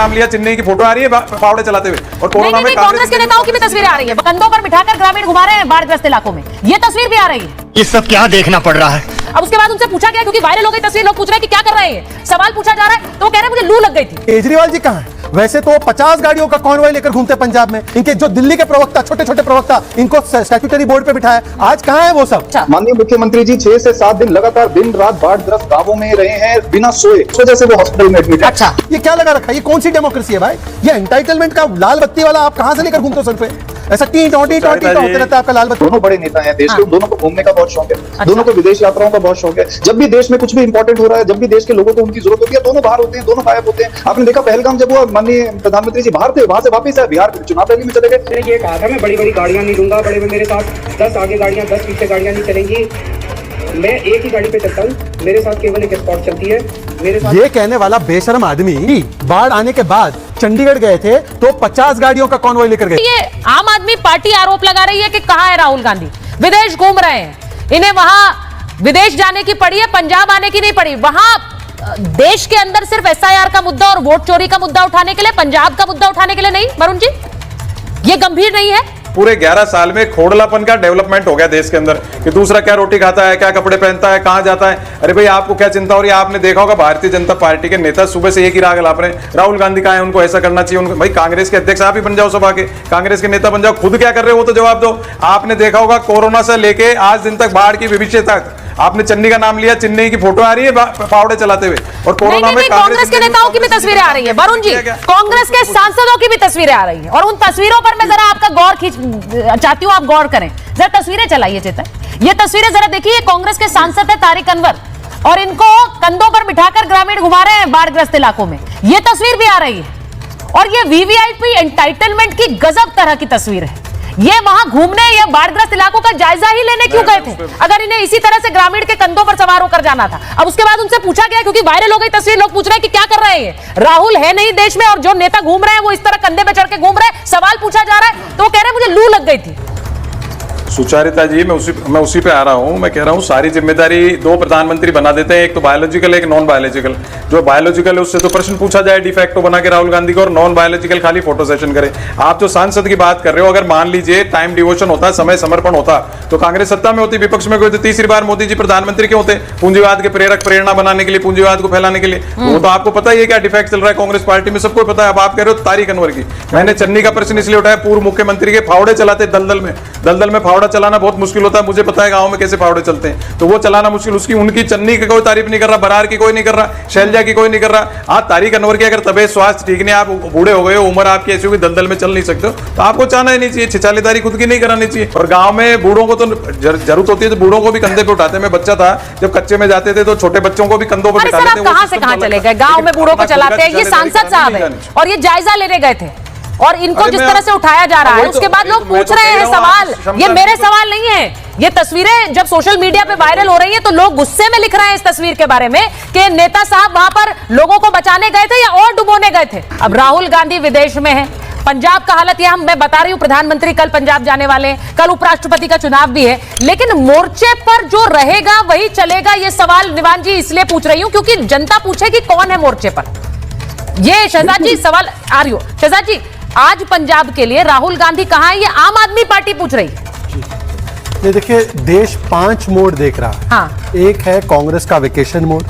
नाम लिया, चेन्नई की फोटो आ रही है फावड़े चलाते हुए, और कोरोना में कांग्रेस के नेताओं की भी तस्वीरें आ रही है, कंधों पर बिठाकर ग्रामीण घुमा रहे हैं बाढ़ग्रस्त इलाकों में, ये तस्वीर भी आ रही है। ये सब क्या देखना पड़ रहा है? अब उसके बाद उनसे पूछा गया, क्योंकि वायरल हो गई तस्वीर, लोग पूछ रहे हैं कि क्या कर रहे हैं, सवाल पूछा जा रहा है तो वो कह रहे हैं मुझे लू लग गई थी। केजरीवाल जी कहाँ है? वैसे तो 50 गाड़ियों का कॉन्वॉय लेकर घूमते पंजाब में, इनके जो दिल्ली के प्रवक्ता, छोटे छोटे प्रवक्ता, इनको स्टैट्यूटरी बोर्ड पे बिठाया, आज कहाँ है वो सब? माननीय मुख्यमंत्री जी 6 से 7 दिन लगातार दिन रात बाढ़ग्रस्त गांवों में रहे हैं बिना सोए, इस वजह से वो हॉस्पिटल में एडमिट है। अच्छा, ये क्या लगा रखा है? ये कौन सी डेमोक्रेसी है भाई? ये एंटाइटलमेंट का लाल बत्ती वाला आप कहाँ से लेकर घूमते हो सर पे? ऐसा टी टोटी होते रहता है आपका लाल बत्ती। दोनों बड़े नेता हैं देश के, दोनों को घूमने का बहुत शौक है, दोनों को विदेश यात्राओं का बहुत शौक है। जब भी देश में कुछ भी इंपॉर्टेंट हो रहा है, जब भी देश के लोगों को उनकी जरूरत होती है, दोनों बाहर होते हैं, दोनों गायब होते हैं। आपने देखा पहलगाम जब वो माननीय प्रधानमंत्री जी बाहर थे, वहां से वापस आए, बिहार चुनाव रैली में चले गए। मैंने ये कहा था मैं बड़ी बड़ी गाड़ियां नहीं दूंगा, बड़े मेरे साथ 10 आगे गाड़ियां 10 पीछे गाड़ियां नहीं चलेंगी, मैं एक ही गाड़ी पे चलता हूँ, मेरे साथ केवल एक स्पॉट चलती है मेरे साथ। ये कहने वाला बेशर्म आदमी बाढ़ आने के बाद चंडीगढ़ गए थे तो 50 गाड़ियों का कॉन्वॉय लेकर गए। ये आम आदमी पार्टी आरोप लगा रही है कि कहां है राहुल गांधी, विदेश घूम रहे हैं, इन्हें वहां विदेश जाने की पड़ी है, पंजाब आने की नहीं पड़ी। वहां देश के अंदर सिर्फ एसआईआर का मुद्दा और वोट चोरी का मुद्दा उठाने के लिए, पंजाब का मुद्दा उठाने के लिए नहीं। वरुण जी, ये गंभीर नहीं है? पूरे 11 साल में खोड़लापन का डेवलपमेंट हो गया देश के अंदर कि दूसरा क्या रोटी खाता है, क्या कपड़े पहनता है, कहां जाता है। अरे भाई आपको क्या चिंता हो रही है? आपने देखा होगा भारतीय जनता पार्टी के नेता सुबह से एक ही राग लाप रहे हैं, राहुल गांधी कहां है, उनको ऐसा करना चाहिए, उनको। भाई कांग्रेस के अध्यक्ष आप ही बन जाओ, सभा के कांग्रेस के नेता बन जाओ, खुद क्या कर रहे हो वो तो जवाब दो। आपने देखा होगा कोरोना से लेके आज दिन तक बाढ़ की भविष्य तक आपने चेन्नई का नाम लिया, चेन्नई की फोटो आ रही है फावड़े चलाते हुए, और कोरोना में कांग्रेस के नेताओं की भी तस्वीरें आ रही है। वरुण जी, कांग्रेस के सांसदों की भी तस्वीरें आ रही है, और उन तस्वीरों पर मैं जरा आपका गौर चाहती हूं, आप गौर करें जरा, तस्वीरें चलाइए चेतन। ये तस्वीरें जरा देखिए, कांग्रेस के सांसद है तारिक अनवर, और इनको कंधों पर बिठाकर ग्रामीण घुमा रहे हैं बाढ़ग्रस्त इलाकों में, ये तस्वीर भी आ रही है। और ये वीवीआईपी एंटाइटलमेंट की गजब तरह की तस्वीर है। ये वहां घूमने या बाढ़ग्रस्त इलाकों का जायजा ही लेने क्यों गए थे, अगर इन्हें इसी तरह से ग्रामीण के कंधों पर सवार होकर जाना था? अब उसके बाद उनसे पूछा गया, क्योंकि वायरल हो गई तस्वीर, लोग पूछ रहे हैं कि क्या कर रहे हैं, राहुल है नहीं देश में और जो नेता घूम रहे हैं वो इस तरह कंधे पे चढ़ के घूम रहे हैं, सवाल पूछा जा रहा है तो वो कह रहे हैं मुझे लू लग गई थी। सुचारिता जी, मैं उसी पे आ रहा हूं। मैं कह रहा हूं सारी जिम्मेदारी दो प्रधानमंत्री बना देते हैं, एक तो बायोलॉजिकल, एक नॉन बायोलॉजिकल। जो बायोलॉजिकल है उससे तो प्रश्न पूछा जाए डिफेक्टो बना के राहुल गांधी को, और नॉन बायोलॉजिकल खाली फोटो सेशन करे। आप जो सांसद की बात कर रहे हो, अगर मान लीजिए टाइम डिवोशन होता, समय समर्पण होता, तो कांग्रेस सत्ता में होती, विपक्ष में कोई। तीसरी बार मोदी जी प्रधानमंत्री क्यों होते? पूंजीवाद के प्रेरक, प्रेरणा बनाने के लिए, पूंजीवाद को फैलाने के लिए। वो तो आपको पता ही है क्या डिफेक्ट चल रहा है कांग्रेस पार्टी में, सबको पता है। अब आप कह रहे हो तारिक अनवर की, मैंने चेन्नई का प्रश्न इसलिए उठाया, पूर्व मुख्यमंत्री के फावड़े चलाते दलदल में फावड़ा चलाना बहुत मुश्किल होता है, मुझे पता है गांव में कैसे फावड़े चलते हैं, तो वो चलाना मुश्किल। उसकी उनकी चन्नी की कोई तारीफ नहीं कर रहा, बरार की कोई नहीं कर रहा, शैलजा की कोई नहीं कर रहा। हाँ, तारिक अनवर की अगर तबियत स्वास्थ्य ठीक नहीं, आप बूढ़े हो गए हो, उम्र आपकी ऐसी होगी, दलदल में चल नहीं सकते हो, तो आपको चाहना ही नहीं चाहिए, छिछालेदारी खुद की नहीं करानी चाहिए। और गांव में बूढ़ों को तो जरूरत होती है तो बूढ़ों को भी कंधे पे उठाते हैं। मैं बच्चा था जब कच्चे में जाते थे तो छोटे बच्चों को भी कंधों पर बिठाते थे। कहां से कहां चले गए, गांव में बूढ़ों को चलाते हैं, ये सांसद साहब है और ये जायजा लेने गए थे, और इनको जिस तरह से उठाया जा रहा है, उसके बाद लोग पूछ रहे हैं सवाल। ये मेरे सवाल नहीं है, ये तस्वीरें जब सोशल मीडिया पे वायरल हो रही हैं तो लोग गुस्से में लिख रहे हैं इस तस्वीर के बारे में कि नेता साहब वहां पर लोगों को बचाने गए थे या और डुबोने गए थे। अब राहुल गांधी विदेश में है, पंजाब का हालत यह मैं बता रही हूं, प्रधानमंत्री कल पंजाब जाने वाले हैं, कल उपराष्ट्रपति का चुनाव भी है, लेकिन मोर्चे पर जो रहेगा वही चलेगा। ये सवाल निवान जी इसलिए पूछ रही हूं क्योंकि जनता पूछेगी कौन है मोर्चे पर। ये शहजाद जी सवाल आ रही हो, शहजाद जी आज पंजाब के लिए राहुल गांधी कहां है, ये आम आदमी पार्टी पूछ रही है। ये देखिए, देश 5 मोड देख रहा है। हाँ। एक है कांग्रेस का वेकेशन मोड,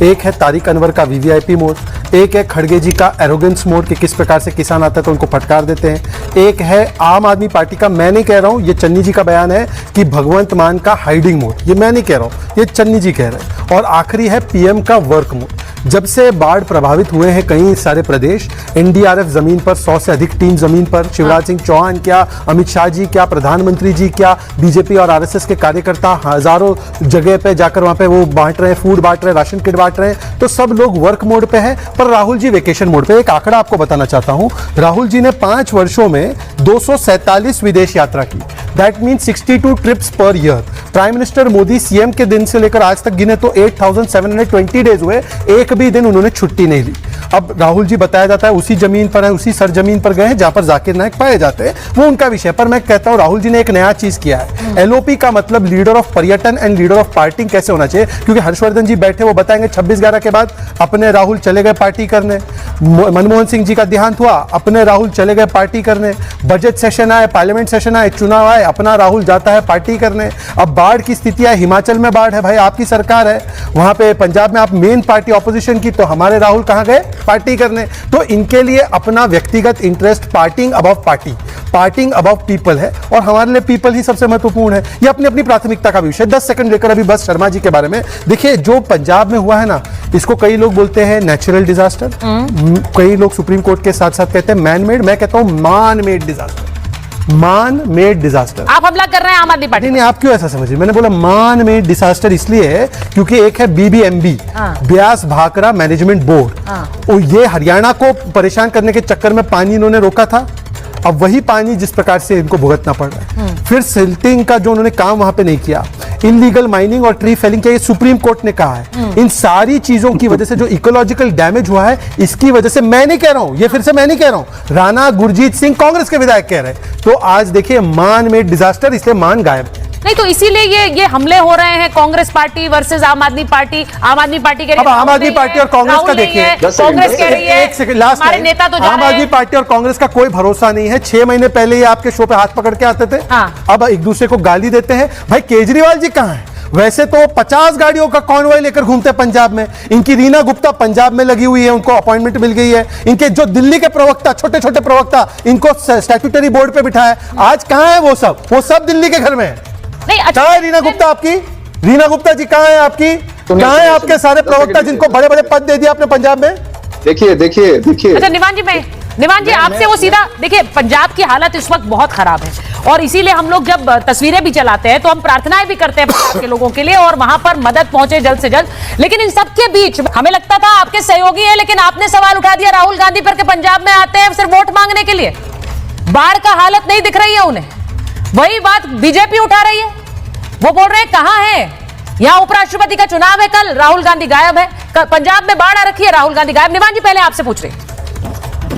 एक है तारिक अनवर का वीवीआईपी मोड, एक है खड़गे जी का एरोगेंस मोड कि किस प्रकार से किसान आता है तो उनको फटकार देते हैं, एक है आम आदमी पार्टी का, मैं नहीं कह रहा हूं, ये चन्नी जी का बयान है कि भगवंत मान का हाइडिंग मोड, ये मैं नहीं कह रहा हूं, ये चन्नी जी कह रहे हैं, और आखिरी है पीएम का वर्क मोड। जब से बाढ़ प्रभावित हुए हैं कई सारे प्रदेश, एनडीआरएफ जमीन पर, 100 से अधिक टीम जमीन पर, शिवराज सिंह चौहान क्या, अमित शाह जी क्या, प्रधानमंत्री जी क्या, बीजेपी और आरएसएस के कार्यकर्ता हजारों जगह पे जाकर वहां पे वो बांट रहे हैं, फूड बांट रहे हैं, राशन किट बांट रहे हैं, तो सब लोग वर्क मोड पे हैं, पर राहुल जी वेकेशन मोड पे। एक आंकड़ा आपको बताना चाहता हूं, राहुल जी ने 5 वर्षों में 247 विदेश यात्रा की, that mean 62 trips per year. Prime minister Modi CM के दिन से लेकर आज तक गिने तो 8720 डेज हुए, एक भी दिन उन्होंने छुट्टी नहीं ली। अब राहुल जी बताया जाता है उसी जमीन पर है, उसी सरजमीन पर गए हैं जहां पर जाकिर नाइक पाए जाते हैं, वो उनका विषय। पर मैं कहता हूं राहुल जी ने एक नया चीज किया है, एलओपी का मतलब लीडर ऑफ पर्यटन एंड लीडर ऑफ पार्टी कैसे होना चाहिए, क्योंकि हर्षवर्धन जी बैठे वो बताएंगे 26/11 के बाद अपने राहुल चले गए पार्टी करने, मनमोहन सिंह जी का देहांत हुआ अपने राहुल चले गए पार्टी करने, बजट सेशन आए, पार्लियामेंट सेशन आए, चुनाव आए, अपना राहुल जाता है पार्टी करने। अब बाढ़ की स्थिति है, हिमाचल में बाढ़ है, भाई आपकी सरकार है, वहां पे पंजाब में आप मेन पार्टी ऑपोजिशन की, तो हमारे राहुल कहां गए पार्टी करने। तो इनके लिए अपना व्यक्तिगत interest parting above party, parting above people है, और हमारे लिए पीपल ही सबसे महत्वपूर्ण है। ये अपनी अपनी प्राथमिकता का विषय। 10 सेकंड लेकर अभी बस शर्मा जी के बारे में देखिए, जो पंजाब में हुआ है ना, इसको कई लोग बोलते हैं नेचुरल डिजास्टर, कई लोग सुप्रीम कोर्ट के साथ साथ कहते हैं मैन मेड, मैं कहता हूं मान मेड डिजास्टर, मान मेड डिजास्टर। आप हमला कर रहे हैं आम आदमी पार्टी। नहीं, आप क्यों ऐसा समझिए, मैंने बोला मान मेड डिजास्टर इसलिए है क्योंकि एक है BBMB, Beas Bhakra management board, और ये हरियाणा को परेशान करने के चक्कर में पानी इन्होंने रोका था, अब वही पानी जिस प्रकार से इनको भुगतना पड़ रहा है। फिर सिल्टिंग का जो उन्होंने काम वहां पे नहीं किया, इलीगल माइनिंग और ट्री फेलिंग, ये सुप्रीम कोर्ट ने कहा है। इन सारी चीजों की वजह से जो इकोलॉजिकल डैमेज हुआ है, इसकी वजह से मैं नहीं कह रहा हूं, ये फिर से मैं नहीं कह रहा हूं, राणा गुरजीत सिंह कांग्रेस के विधायक कह रहे हैं। तो आज देखिए मान मेड डिजास्टर, इसलिए मान गायब। नहीं तो इसीलिए ये हमले हो रहे हैं, कांग्रेस पार्टी वर्सेस आम आदमी पार्टी। आम आदमी पार्टी कह रही अब है आम आदमी पार्टी और कांग्रेस का देखिए, कांग्रेस कह रही है, एक सेकंड लास्ट, हमारे नेता तो जा आम रहे आदमी हैं। पार्टी और कांग्रेस का कोई भरोसा नहीं है। 6 महीने पहले ही आपके शो पे हाथ पकड़ के आते थे, अब एक दूसरे को गाली देते हैं। भाई केजरीवाल जी कहां हैं? वैसे तो 50 गाड़ियों का कॉन्वॉय लेकर घूमते हैं पंजाब में। इनकी रीना गुप्ता पंजाब में लगी हुई है, उनको अपॉइंटमेंट मिल गई है। इनके जो दिल्ली के प्रवक्ता, छोटे छोटे प्रवक्ता, इनको स्टैट्यूटरी बोर्ड पे बिठाया। आज कहां है वो सब दिल्ली के घर में है। नहीं, अच्छा, कहां है रीना गुप्ता आपकी? रीना गुप्ता जी कहां है आपकी? कहां है आपके सारे प्रवक्ता जिनको बड़े बड़े पद दे दिया आपने पंजाब में? देखिए अच्छा निवान जी आपसे वो सीधा देखिए, पंजाब की हालत इस वक्त बहुत खराब है, और इसीलिए हम लोग जब तस्वीरें भी चलाते हैं तो हम प्रार्थनाएं भी करते हैं पंजाब के लोगों के लिए, और वहां पर मदद पहुंचे जल्द से जल्द। लेकिन इन सब के बीच हमें लगता था आपके सहयोगी है, लेकिन आपने सवाल उठा दिया राहुल गांधी पर के पंजाब में आते हैं सिर्फ वोट मांगने के लिए, बाढ़ का हालत नहीं दिख रही है उन्हें। वही बात बीजेपी उठा रही है, वो बोल रहे हैं कहां है, यहां उपराष्ट्रपति का चुनाव है कल, राहुल गांधी गायब है, पंजाब में बाढ़ आ रखी है, राहुल गांधी गायब। निवान जी पहले आपसे पूछ रहे हैं।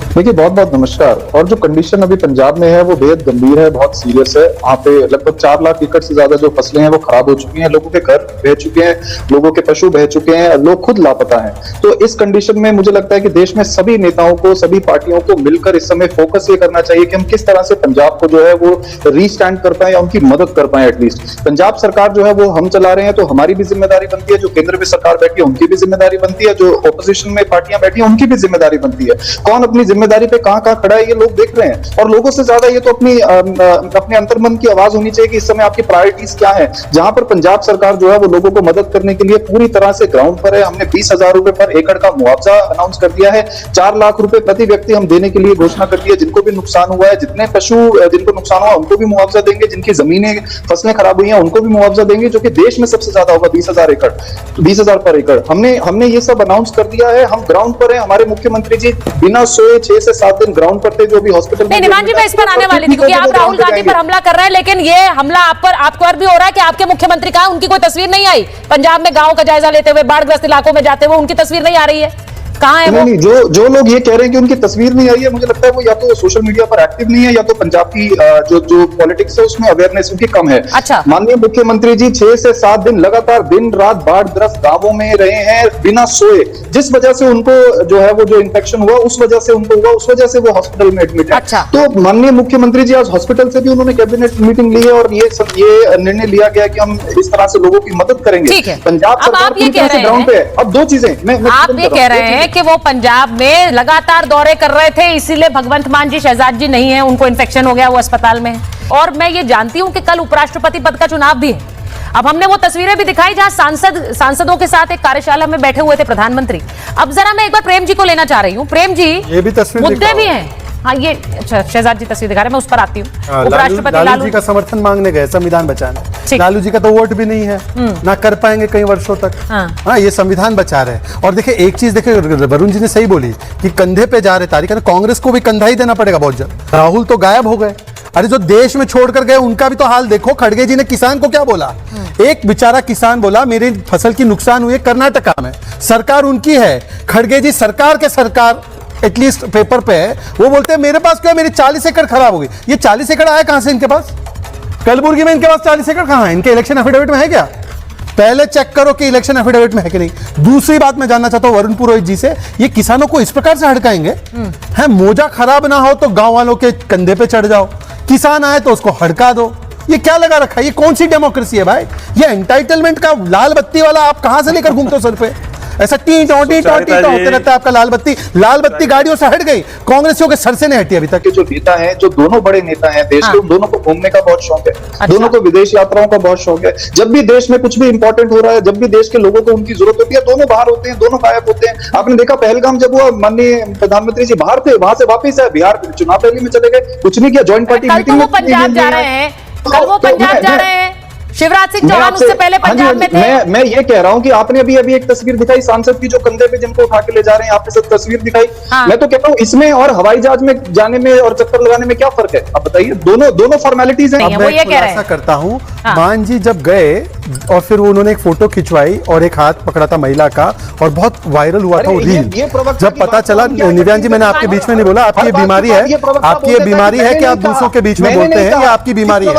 देखिए बहुत बहुत नमस्कार। और जो कंडीशन अभी पंजाब में है वो बेहद गंभीर है, बहुत सीरियस है। वहाँ पे लगभग 4 लाख एकड़ से ज्यादा जो फसलें हैं वो खराब हो चुकी हैं, लोगों के घर बह चुके हैं, लोगों के पशु बह चुके हैं, लोग खुद लापता हैं। तो इस कंडीशन में मुझे लगता है कि देश में सभी नेताओं को, सभी पार्टियों को मिलकर इस समय फोकस ये करना चाहिए कि हम किस तरह से पंजाब को जो है वो रीस्टैंड कर पाए या उनकी मदद कर पाए। एटलीस्ट पंजाब सरकार जो है वो हम चला रहे हैं तो हमारी भी जिम्मेदारी बनती है, जो केंद्र में सरकार बैठी है उनकी भी जिम्मेदारी बनती है, जो ऑपोजिशन में पार्टियां बैठी है उनकी भी जिम्मेदारी बनती है। कौन अपनी जिम्मेदारी पे कहां खड़ा है ये लोग देख रहे हैं, और लोगों से ज्यादा ये तो अपने अंतर्मन की आवाज होनी चाहिए कि इस समय आपकी प्रायोरिटीज क्या है। जहां पर पंजाब सरकार जो है वो लोगों को मदद करने के लिए पूरी तरह से ग्राउंड पर है। हमने 20,000 रुपए पर एकड़ का मुआवजा अनाउंस कर दिया है, 4 लाख रुपए प्रति व्यक्ति हम देने के लिए घोषणा कर दी है। जिनको भी नुकसान हुआ है, जितने पशु जिनको नुकसान हुआ उनको भी मुआवजा देंगे, जिनकी जमीनें फसलें खराब हुई हैं उनको भी मुआवजा देंगे, जो कि देश में सबसे ज्यादा होगा, 20,000 पर एकड़। हमने ये सब अनाउंस कर दिया है, हम ग्राउंड पर है। हमारे मुख्यमंत्री जी बिना सोए 6 से 7 दिन ग्राउंड पर थे, जो भी हॉस्पिटल नहीं निवान जी मैं इस पर आने वाली थी, क्योंकि आप राहुल गांधी पर हमला कर रहे हैं, लेकिन ये हमला आपको और भी हो रहा है कि आपके मुख्यमंत्री कहां, उनकी कोई तस्वीर नहीं आई पंजाब में गांव का जायजा लेते हुए, बाढ़ग्रस्त इलाकों में जाते हुए, उनकी तस्वीर नहीं आ रही है, कहां है वो? नहीं, जो लोग ये कह रहे हैं कि उनकी तस्वीर नहीं आई है, मुझे लगता है वो या तो सोशल मीडिया पर एक्टिव नहीं है या तो पंजाब की जो पॉलिटिक्स है उसमें अवेयरनेस उनकी कम है। अच्छा। माननीय मुख्यमंत्री जी 6 से 7 दिन लगातार दिन रात बाढ़ग्रस्त गांवों में रहे हैं बिना सोए, जिस वजह से उनको जो है वो जो इन्फेक्शन हुआ उस वजह से उनको हुआ, उस वजह से वो हॉस्पिटल में एडमिट है। अच्छा। तो माननीय मुख्यमंत्री जी आज हॉस्पिटल से भी उन्होंने कैबिनेट मीटिंग ली है और ये निर्णय लिया गया कि हम इस तरह से लोगों की मदद करेंगे। पंजाब सरकार पूरी तरह से ग्राउंड पे है। अब 2 चीजें आप ये कह रहे हैं कि वो पंजाब में लगातार दौरे कर रहे थे, इसीलिए भगवंत मान जी शहजाद जी नहीं है, उनको इन्फेक्शन हो गया, वो अस्पताल में। और मैं ये जानती हूं कि कल उपराष्ट्रपति पद का चुनाव भी है। अब हमने वो तस्वीरें भी दिखाई जहां सांसदों के साथ एक कार्यशाला में बैठे हुए थे प्रधानमंत्री। अब जरा मैं एक बार प्रेम जी को लेना चाह रही हूँ। प्रेम जी, ये भी तस्वीर मुद्दे भी हैं। हाँ ये अच्छा शहजाद जी तस्वीर दिखा रहे हैं, मैं उस पर आती हूँ। उपराष्ट्रपति लालू जी का समर्थन मांगने गए संविधान बचाने। लालू जी का तो वोट भी नहीं है, ना कर पाएंगे कई वर्षों तक। हाँ ये संविधान बचा रहे हैं। और देखिए एक चीज देखिए, वरुण जी ने सही बोली कि कंधे पे जा रहे तारीख, कांग्रेस को भी कंधा ही देना पड़ेगा बहुत जल्द। राहुल तो गायब हो गए, अरे जो देश में छोड़कर गए उनका भी तो हाल देखो। खड़गे जी ने किसान को क्या बोला, एक बेचारा किसान बोला मेरी फसल की नुकसान हुई है कर्नाटका में, सरकार उनकी है, खड़गे जी सरकार के सरकार एटलीस्ट पेपर पे है, वो बोलते हैं मेरे पास क्या है, मेरी 40 एकड़ खराब हो गई। ये 40 एकड़ आया कहां से इनके पास? कलबुर्गी में इनके पास 40 एकड़ कहां है? इनके इलेक्शन एफिडेविट में है क्या? पहले चेक करो कि इलेक्शन एफिडेविट में है कि नहीं। दूसरी बात मैं जानना चाहता हूं वरुण पुरोहित जी से, ये किसानों को इस प्रकार से हड़काएंगे? है मोजा खराब ना हो तो गांव वालों के कंधे पे चढ़ जाओ, किसान आए तो उसको हड़का दो। ये क्या लगा रखा है? ये कौन सी डेमोक्रेसी है भाई? ये एंटाइटलमेंट का लाल बत्ती वाला आप कहां से लेकर घूमते हो सर पे? ऐसा टी टोटी होते रहता है आपका लाल बत्ती गाड़ियों से हट गई, कांग्रेसियों के सर से नहीं हटी अभी तक। के जो नेता हैं, जो दोनों बड़े नेता हैं देश के, उन दोनों को घूमने का बहुत शौक है, दोनों को विदेश यात्राओं का बहुत शौक है। जब भी देश में कुछ भी इंपॉर्टेंट हो रहा है, जब भी देश के लोगों को उनकी जरूरत होती है, दोनों बाहर होते हैं, दोनों गायब होते हैं। आपने देखा पहलगाम जब हुआ, माननीय प्रधानमंत्री जी बाहर थे, वहां से वापिस आए, बिहार चुनाव रैली में चले गए, कुछ नहीं किया, ज्वाइंट पार्टी कल मीटिंग तो में वो पंजाब जा रहे हैं, कल वो पंजाब जा रहे हैं, शिवराज सिंह चौहान उससे पहले पंजाब में थे। मैं ये कह रहा हूं कि आपने अभी एक तस्वीर दिखाई सांसद की, जो कंधे पे जिनको उठा के ले जा रहे हैं, आपने सब तस्वीर दिखाई। हाँ। मैं तो कहता हूं इसमें और हवाई जहाज में जाने में और चक्कर लगाने में क्या फर्क है? आप बताइए, दोनों फॉर्मेलिटीज हैं। नहीं, अब वो मैं ये कह रहे हैं। खुलासा करता हूं, हाँ। मान जी जब गए और फिर उन्होंने एक फोटो खिंचवाई और एक हाथ पकड़ा था महिला का और बहुत वायरल हुआ था वो अरे ये रील। प्रवक्ता जब की पता बात चला, हम क्या निव्यान जी मैंने आपके बीच में नहीं बोला, आपकी ये बीमारी है, आपकी ये बीमारी है कि आप दूसरों के बीच में बोलते हैं, या आपकी बीमारी है?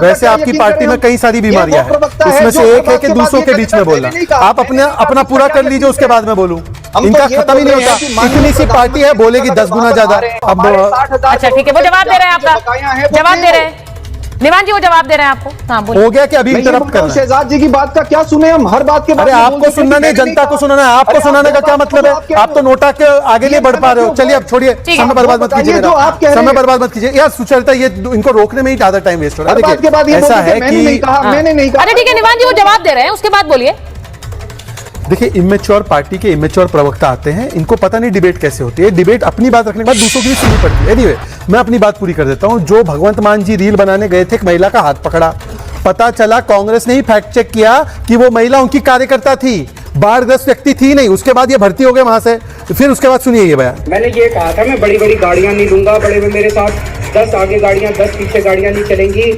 वैसे आपकी पार्टी में कई सारी बीमारियां हैं, उसमें से एक है कि दूसरों के बीच में बोलना। आप अपना पूरा कर लीजिए, उसके बाद में बोलूं। इनका खत्म ही नहीं होता, इतनी सी पार्टी है, बोलेगी 10 गुना ज्यादा। अब अच्छा ठीक है, वो जवाब दे रहे हैं आपका, जवाब दे रहे हैं निवान जी, वो जवाब दे रहे हैं आपको। हाँ बोलिए। हो गया कि अभी इंटरप्ट करना है? शहजाद जी की बात का क्या सुने हम? हर बात के अरे आपको सुनना नहीं, जनता को सुनाना है। आपको सुनाने का क्या मतलब है? आप तो नोटा के आगे नहीं बढ़ पा रहे हो। चलिए अब छोड़िए, समय बर्बाद मत कीजिए, समय बर्बाद मत कीजिए यार। सुचरिता, ये इनको रोकने में ही ज्यादा टाइम वेस्ट हो रहा है। देखिए ऐसा है कि मैंने नहीं कहा। अरे ठीक है निवान जी, वो जवाब दे रहे हैं, उसके बाद बोलिए। देखिए इमेच्योर पार्टी के इमेच्योर प्रवक्ता आते हैं, इनको पता नहीं डिबेट कैसे होती है। डिबेट अपनी बात रखने के बाद दूसरों की भी सुननी पड़ती है। एनीवे, मैं अपनी बात पूरी कर देता हूं। जो भगवंत मान जी रील बनाने गए थे, एक महिला का हाथ पकड़ा, पता चला कांग्रेस ने ही फैक्ट चेक किया कि वो महिला उनकी कार्यकर्ता थी, बाढ़ग्रस्त व्यक्ति थी नहीं। उसके बाद ये भर्ती हो गए वहां से। फिर उसके बाद सुनिए ये बयान। मैंने ये कहा था, मैं बड़ी बड़ी गाड़ियां नहीं लूंगा, बड़े में मेरे साथ 10 आगे गाड़ियां 10 पीछे गाड़ियां नहीं चलेंगी।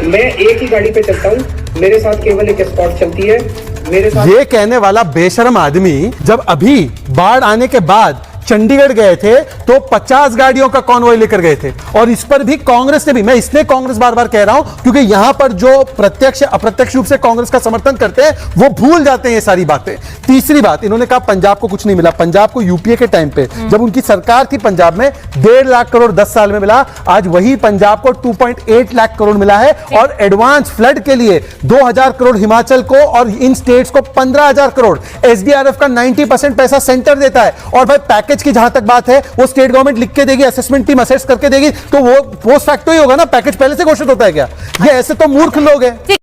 मैं एक ही गाड़ी पे चलता हूँ, मेरे साथ केवल एक स्पॉट चलती है। मेरे साथ ये कहने वाला बेशरम आदमी जब अभी बाढ़ आने के बाद चंडीगढ़ गए थे तो 50 गाड़ियों का कॉन्वॉय लेकर गए थे। और इस पर भी कांग्रेस ने भी, मैं इसलिए कांग्रेस बार बार कह रहा हूं क्योंकि यहां पर जो प्रत्यक्ष अप्रत्यक्ष रूप से कांग्रेस का समर्थन करते हैं वो भूल जाते हैं ये सारी बातें। तीसरी बात, इन्होंने कहा पंजाब को कुछ नहीं मिला। पंजाब को यूपीए के टाइम पे जब उनकी सरकार थी, पंजाब में 1.5 लाख करोड़ 10 साल में मिला। आज वही पंजाब को 2.8 लाख करोड़ मिला है। और एडवांस फ्लड के लिए 2000 करोड़ हिमाचल को और इन स्टेट्स को 15,000 करोड़। एसडीआरएफ का 90% पैसा सेंटर देता है। और भाई पैकेज की जहां तक बात है, वो स्टेट गवर्नमेंट लिख के देगी, असेसमेंट टीम असेस करके देगी, तो वो पोस्ट फैक्टो ही होगा ना, पैकेज पहले से घोषित होता है क्या? ये ऐसे तो मूर्ख लोग हैं।